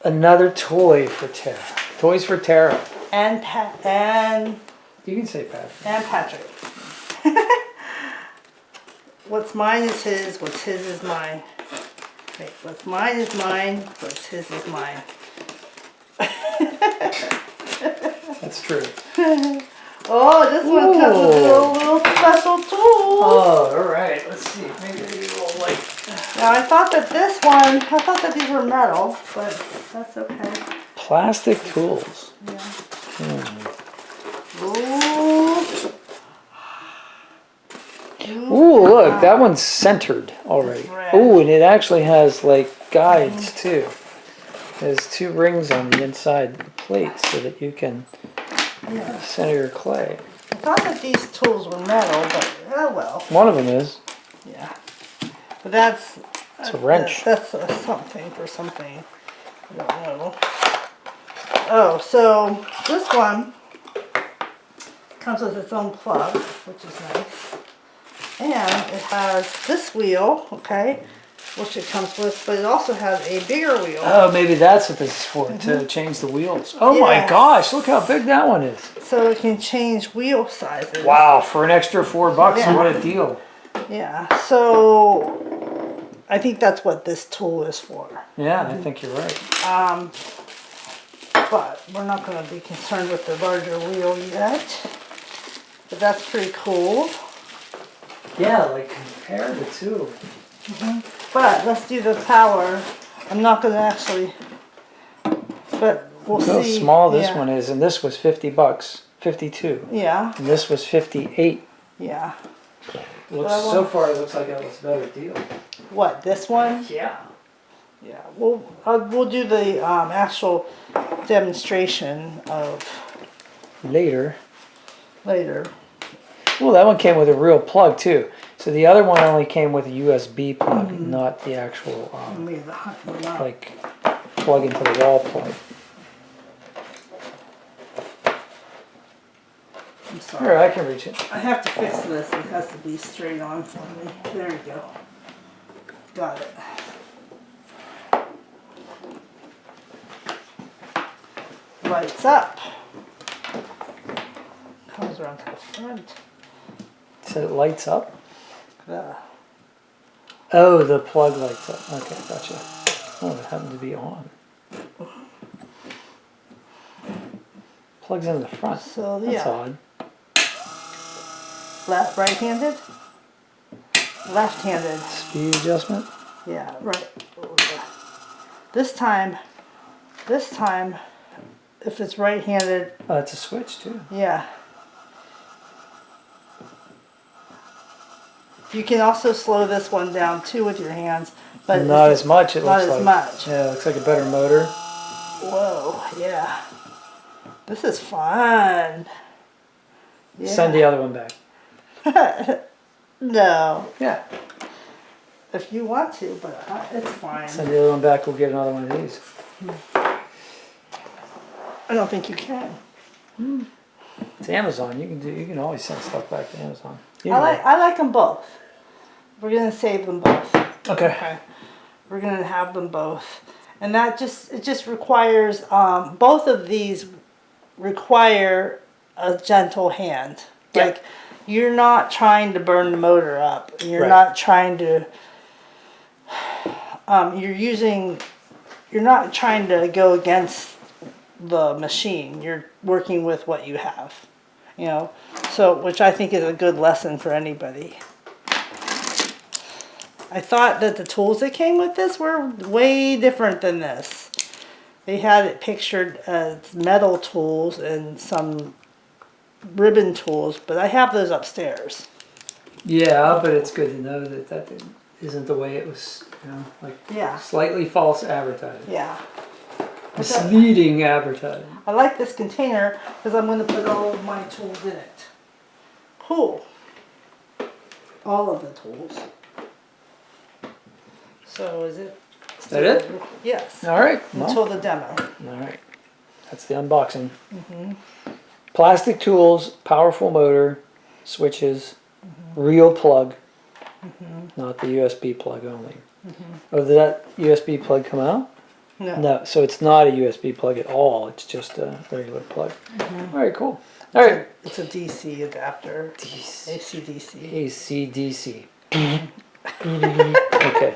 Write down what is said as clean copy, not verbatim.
Another toy for Tara. Toys for Tara. And You can say Patrick. And Patrick. What's mine is his, what's his is mine. Wait, what's mine is mine, what's his is mine. That's true. Oh, this one comes with a little special tool. Oh, alright. Let's see. Maybe a little light. Now I thought that these were metal, but that's okay. Plastic tools. Yeah. Ooh, look, that one's centered already. Ooh, and it actually has like guides too. There's 2 rings on the inside of the plate so that you can center your clay. I thought that these tools were metal, but oh well. One of them is. Yeah. But that's... It's a wrench. That's something for something. I don't know. Oh, so this one comes with its own plug, which is nice. And it has this wheel, okay, which it comes with, but it also has a bigger wheel. Oh, maybe that's what this is for, to change the wheels. Oh my gosh, look how big that one is. So it can change wheel sizes. Wow, for an extra $4, what a deal. Yeah, so I think that's what this tool is for. Yeah, I think you're right. But we're not going to be concerned with the larger wheel yet. But that's pretty cool. Yeah, like compare the two. But let's do the power. I'm not going to actually, but we'll see. Look how small this one is, and this was $50, 52. Yeah. And this was 58. Yeah. So far, it looks like it was a better deal. What, this one? Yeah. Yeah. We'll do the actual demonstration of later. Well, that one came with a real plug too. So the other one only came with a USB plug, not the actual like plug into the wall plug. I'm sorry. Here, I can reach it. I have to fix this. It has to be straight on for me. There we go. Got it. Lights up. Comes around to the front. So it lights up? Yeah. Oh, the plug lights up. Okay, gotcha. Oh, it happened to be on. Plugs in the front. So, that's odd. Right-handed? Left-handed. Speed adjustment? Yeah, right. This time, if it's right-handed... Oh, it's a switch too. Yeah. You can also slow this one down too with your hands, but not as much. It not looks as like. much. Yeah, it looks like a better motor. Whoa! Yeah. This is fun. Yeah. Send the other one back. No. Yeah. If you want to, but it's fine. Send the other one back. We'll get another one of these. I don't think you can. It's Amazon. You can always send stuff back to Amazon. I like them both. We're gonna save them both. Okay. We're gonna have them both, and it just requires both of these require a gentle hand. Yeah. Like you're not trying to burn the motor up. You're Right. not trying to. You're not trying to go against the machine. You're working with what you have, you know. So, which I think is a good lesson for anybody. I thought that the tools that came with this were way different than this. They had it pictured as metal tools and some ribbon tools, but I have those upstairs. Yeah, but it's good to know that that isn't the way it was, like slightly false advertising. Yeah. Misleading advertising. I like this container because I'm going to put all of my tools in it. Cool. All of the tools. So is it? Is that it? Yes. All right. Until the demo. All right. That's the unboxing. Plastic tools, powerful motor, switches, real plug, not the USB plug only. Oh, did that USB plug come out? No. No, so it's not a USB plug at all. It's just a regular plug. All right, cool. All right. It's a DC adapter. DC. AC/DC. AC/DC. Okay.